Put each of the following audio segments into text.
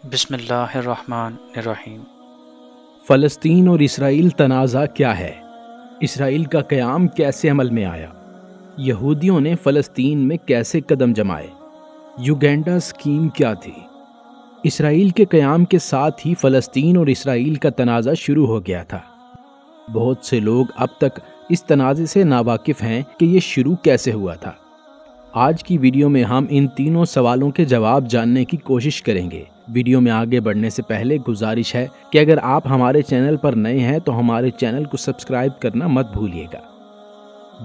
بسم اللہ الرحمن الرحیم۔ فلسطین اور اسرائیل تنازع کیا ہے؟ اسرائیل کا قیام کیسے عمل میں آیا؟ یہودیوں نے فلسطین میں کیسے قدم جمائے؟ یوگینڈا اسکیم کیا تھی؟ اسرائیل کے قیام کے ساتھ ہی فلسطین اور اسرائیل کا تنازع شروع ہو گیا تھا۔ بہت سے لوگ اب تک اس تنازع سے ناواقف ہیں کہ یہ شروع کیسے ہوا تھا۔ آج کی ویڈیو میں ہم ان تینوں سوالوں کے جواب جاننے کی کوشش کریں گے۔ ویڈیو میں آگے بڑھنے سے پہلے گزارش ہے کہ اگر آپ ہمارے چینل پر نئے ہیں تو ہمارے چینل کو سبسکرائب کرنا مت بھولیے گا۔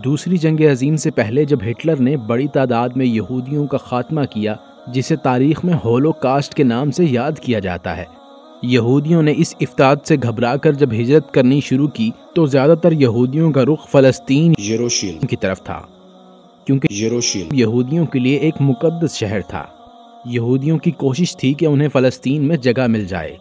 دوسری جنگ عظیم سے پہلے جب ہٹلر نے بڑی تعداد میں یہودیوں کا خاتمہ کیا، جسے تاریخ میں ہولوکاسٹ کے نام سے یاد کیا جاتا ہے، یہودیوں نے اس افتاد سے گھبرا کر جب ہجرت کرنی شروع کی تو زیادہ تر یہودیوں کا رخ فلسطین یروشلم کی طرف تھا، کیونکہ یروشلم یہودیوں کے لیے ایک مقدس شہر تھا۔ یہودیوں کی کوشش تھی کہ انہیں فلسطین میں جگہ مل جائے۔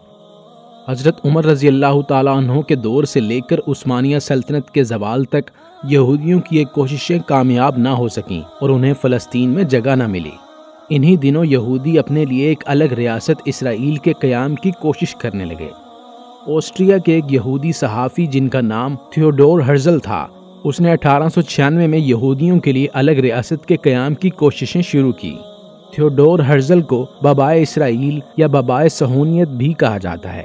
حضرت عمر رضی اللہ تعالیٰ عنہ کے دور سے لے کر عثمانیہ سلطنت کے زوال تک یہودیوں کی یہ کوششیں کامیاب نہ ہو سکیں اور انہیں فلسطین میں جگہ نہ ملی۔ انہی دنوں یہودی اپنے لیے ایک الگ ریاست اسرائیل کے قیام کی کوشش کرنے لگے۔ آسٹریا کے ایک یہودی صحافی جن کا نام تھیوڈور ہرزل تھا، اس نے 1896 میں یہودیوں کے لیے الگ ریاست کے قیام کی کوششیں شروع کی۔ تھیوڈور ہرزل کو بابائے اسرائیل یا بابائے صہیونیت بھی کہا جاتا ہے۔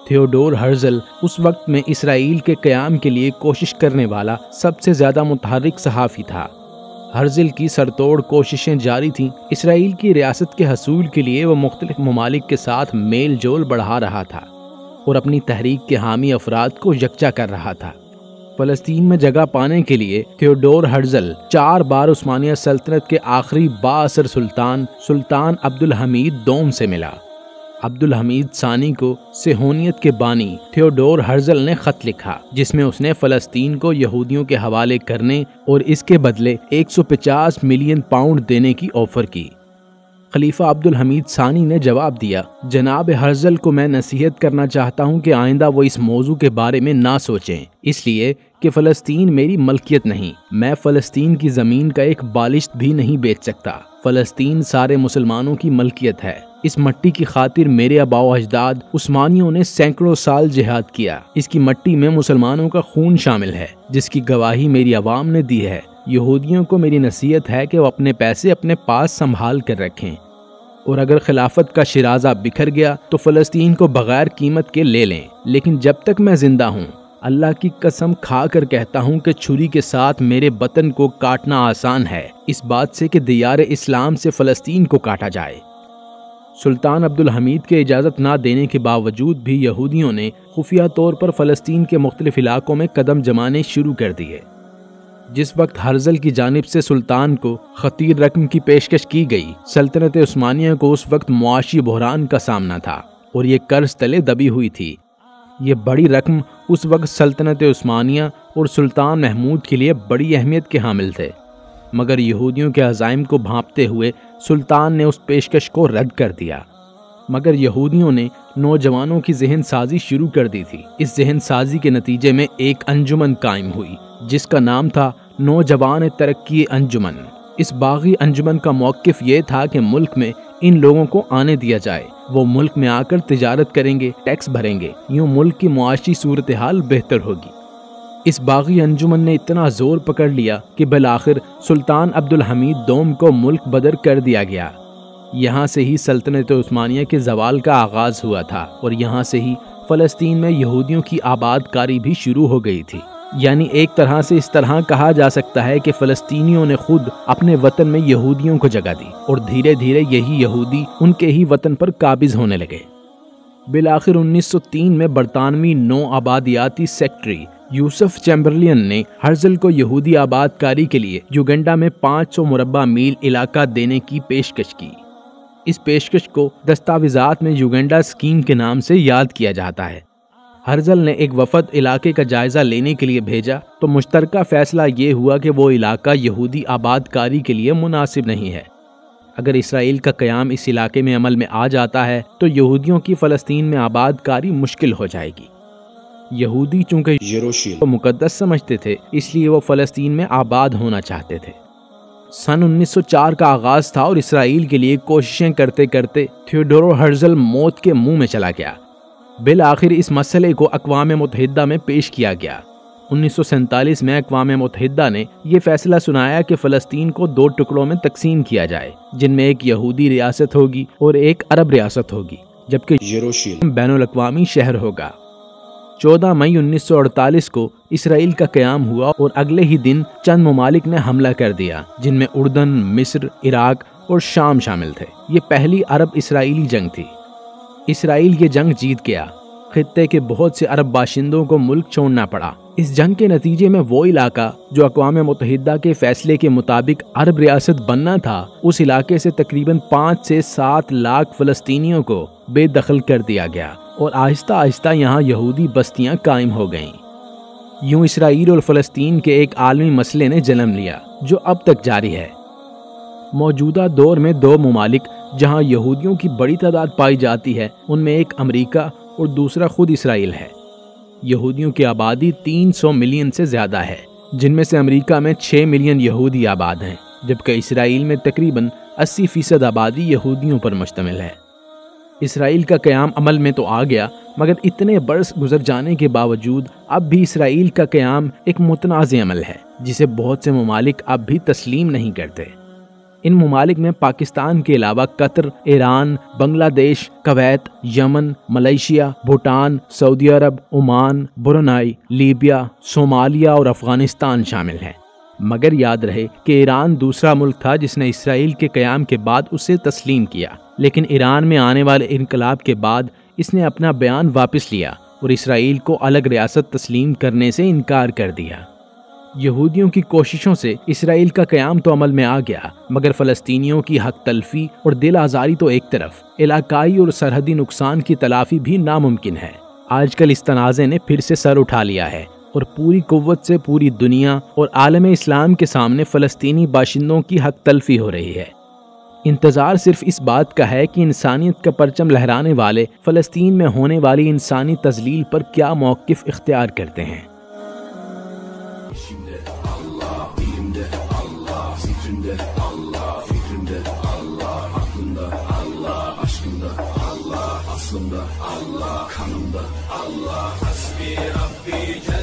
تھیوڈور ہرزل اس وقت میں اسرائیل کے قیام کے لیے کوشش کرنے والا سب سے زیادہ متحرک صحافی تھا۔ ہرزل کی سرتوڑ کوششیں جاری تھیں۔ اسرائیل کی ریاست کے حصول کے لیے وہ مختلف ممالک کے ساتھ میل جول بڑھا رہا تھا اور اپنی تحریک کے حامی افراد کو یکجا کر رہا تھا۔ فلسطین میں جگہ پانے کے لیے تھیوڈور ہرزل 4 بار عثمانیہ سلطنت کے آخری بااثر سلطان عبدالحمید دوم سے ملا۔ عبدالحمید ثانی کو صہیونیت کے بانی تھیوڈور ہرزل نے خط لکھا، جس میں اس نے فلسطین کو یہودیوں کے حوالے کرنے اور اس کے بدلے 150 ملین پاؤنڈ دینے کی آفر کی۔ خلیفہ عبدالحمید ثانی نے جواب دیا، جناب ہرزل کو میں نصیحت کرنا چاہتا ہوں کہ آئندہ وہ اس موضوع کے بارے میں نہ سوچیں، اس لیے کہ فلسطین میری ملکیت نہیں، میں فلسطین کی زمین کا ایک بالشت بھی نہیں بیچ سکتا۔ فلسطین سارے مسلمانوں کی ملکیت ہے۔ اس مٹی کی خاطر میرے آباء و اجداد عثمانیوں نے سینکڑوں سال جہاد کیا۔ اس کی مٹی میں مسلمانوں کا خون شامل ہے، جس کی گواہی میری عوام نے دی ہے۔ یہودیوں کو میری نصیحت ہے کہ وہ اپنے پیسے اپنے پاس سنبھال کر رکھیں، اور اگر خلافت کا شیرازہ بکھر گیا تو فلسطین کو بغیر قیمت کے لے لیں، لیکن جب تک میں زندہ ہوں، اللہ کی قسم کھا کر کہتا ہوں کہ چھری کے ساتھ میرے وطن کو کاٹنا آسان ہے اس بات سے کہ دیار اسلام سے فلسطین کو کاٹا جائے۔ سلطان عبدالحمید کے اجازت نہ دینے کے باوجود بھی یہودیوں نے خفیہ طور پر فلسطین کے مختلف علاقوں میں قدم جمانے شروع کر دیے۔ جس وقت ہرزل کی جانب سے سلطان کو خطیر رقم کی پیشکش کی گئی، سلطنت عثمانیہ کو اس وقت معاشی بحران کا سامنا تھا اور یہ قرض تلے دبی ہوئی تھی۔ یہ بڑی رقم اس وقت سلطنت عثمانیہ اور سلطان محمود کے لیے بڑی اہمیت کے حامل تھے، مگر یہودیوں کے عزائم کو بھانپتے ہوئے سلطان نے اس پیشکش کو رد کر دیا۔ مگر یہودیوں نے نوجوانوں کی ذہن سازی شروع کر دی تھی۔ اس ذہن سازی کے نتیجے میں ایک انجمن قائم ہوئی جس کا نام تھا نوجوان ترقی انجمن۔ اس باغی انجمن کا موقف یہ تھا کہ ملک میں ان لوگوں کو آنے دیا جائے، وہ ملک میں آ کر تجارت کریں گے، ٹیکس بھریں گے، یوں ملک کی معاشی صورتحال بہتر ہوگی۔ اس باغی انجمن نے اتنا زور پکڑ لیا کہ بالآخر سلطان عبدالحمید دوم کو ملک بدر کر دیا گیا۔ یہاں سے ہی سلطنت عثمانیہ کے زوال کا آغاز ہوا تھا اور یہاں سے ہی فلسطین میں یہودیوں کی آباد کاری بھی شروع ہو گئی تھی۔ یعنی ایک طرح سے اس طرح کہا جا سکتا ہے کہ فلسطینیوں نے خود اپنے وطن میں یہودیوں کو جگہ دی اور دھیرے دھیرے یہی یہودی ان کے ہی وطن پر قابض ہونے لگے۔ بالآخر 1903 میں برطانوی نو آبادیاتی سیکٹری یوسف چیمبرلین نے ہرزل کو یہودی آباد کاری کے لیے یوگنڈا میں 500 مربع میل علاقہ دینے کی پیشکش کی۔ اس پیشکش کو دستاویزات میں یوگنڈا اسکیم کے نام سے یاد کیا جاتا ہے۔ ہرزل نے ایک وفد علاقے کا جائزہ لینے کے لیے بھیجا تو مشترکہ فیصلہ یہ ہوا کہ وہ علاقہ یہودی آباد کاری کے لیے مناسب نہیں ہے۔ اگر اسرائیل کا قیام اس علاقے میں عمل میں آ جاتا ہے تو یہودیوں کی فلسطین میں آباد کاری مشکل ہو جائے گی۔ یہودی چونکہ یروشلم کو مقدس سمجھتے تھے، اس لیے وہ فلسطین میں آباد ہونا چاہتے تھے۔ سن 1904 کا آغاز تھا اور اسرائیل کے لیے کوششیں کرتے کرتے تھیوڈور ہرزل موت کے منہ میں چلا گیا۔ بالآخر اس مسئلے کو اقوام متحدہ میں پیش کیا گیا۔ 1947 میں اقوام متحدہ نے یہ فیصلہ سنایا کہ فلسطین کو 2 ٹکڑوں میں تقسیم کیا جائے، جن میں ایک یہودی ریاست ہوگی اور ایک عرب ریاست ہوگی، جبکہ یروشلم بین الاقوامی شہر ہوگا۔ 14 مئی 1948 کو اسرائیل کا قیام ہوا اور اگلے ہی دن چند ممالک نے حملہ کر دیا، جن میں اردن، مصر، عراق اور شام شامل تھے۔ یہ پہلی عرب اسرائیلی جنگ تھی۔ اسرائیل یہ جنگ جیت گیا۔ خطے کے بہت سے عرب باشندوں کو ملک چھوڑنا پڑا۔ اس جنگ کے نتیجے میں وہ علاقہ جو اقوام متحدہ کے فیصلے کے مطابق عرب ریاست بننا تھا، اس علاقے سے تقریباً 5 سے 7 لاکھ فلسطینیوں کو بے دخل کر دیا گیا اور آہستہ آہستہ یہاں یہودی بستیاں قائم ہو گئیں۔ یوں اسرائیل اور فلسطین کے ایک عالمی مسئلے نے جنم لیا جو اب تک جاری ہے۔ موجودہ دور میں 2 ممالک جہاں یہودیوں کی بڑی تعداد پائی جاتی ہے، ان میں ایک امریکہ اور دوسرا خود اسرائیل ہے۔ یہودیوں کی آبادی 300 ملین سے زیادہ ہے، جن میں سے امریکہ میں 6 ملین یہودی آباد ہیں، جبکہ اسرائیل میں تقریباً 80% آبادی یہودیوں پر مشتمل ہے۔ اسرائیل کا قیام عمل میں تو آ گیا، مگر اتنے برس گزر جانے کے باوجود اب بھی اسرائیل کا قیام ایک متنازع عمل ہے، جسے بہت سے ممالک اب بھی تسلیم نہیں کرتے۔ ان ممالک میں پاکستان کے علاوہ قطر، ایران، بنگلہ دیش، کویت، یمن، ملیشیا، بھوٹان، سعودی عرب، عمان، برونائی، لیبیا، صومالیہ اور افغانستان شامل ہیں۔ مگر یاد رہے کہ ایران دوسرا ملک تھا جس نے اسرائیل کے قیام کے بعد اسے تسلیم کیا، لیکن ایران میں آنے والے انقلاب کے بعد اس نے اپنا بیان واپس لیا اور اسرائیل کو الگ ریاست تسلیم کرنے سے انکار کر دیا۔ یہودیوں کی کوششوں سے اسرائیل کا قیام تو عمل میں آ گیا، مگر فلسطینیوں کی حق تلفی اور دل آزاری تو ایک طرف، علاقائی اور سرحدی نقصان کی تلافی بھی ناممکن ہے۔ آج کل اس تنازع نے پھر سے سر اٹھا لیا ہے اور پوری قوت سے پوری دنیا اور عالم اسلام کے سامنے فلسطینی باشندوں کی حق تلفی ہو رہی ہے۔ انتظار صرف اس بات کا ہے کہ انسانیت کا پرچم لہرانے والے فلسطین میں ہونے والی انسانی تذلیل پر کیا موقف اختیار کرتے ہیں۔ Allah, kanımda Allah, hasbi Rabbi.